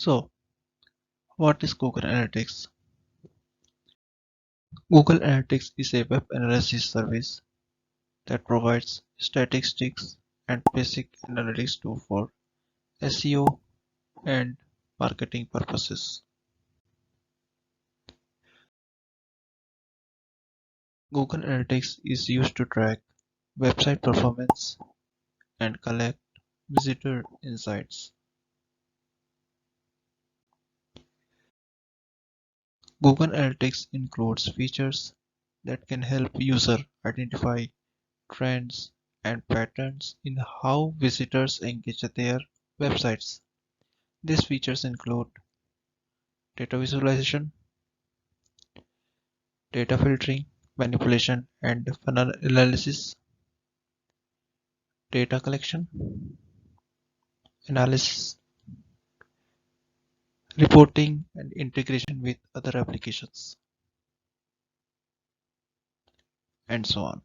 So, what is Google Analytics? Google Analytics is a web analysis service that provides statistics and basic analytics tools for SEO and marketing purposes. Google Analytics is used to track website performance and collect visitor insights. Google Analytics includes features that can help users identify trends and patterns in how visitors engage with their websites. These features include data visualization, data filtering, manipulation and funnel analysis, data collection, analysis, reporting, and integration with other applications, and so on.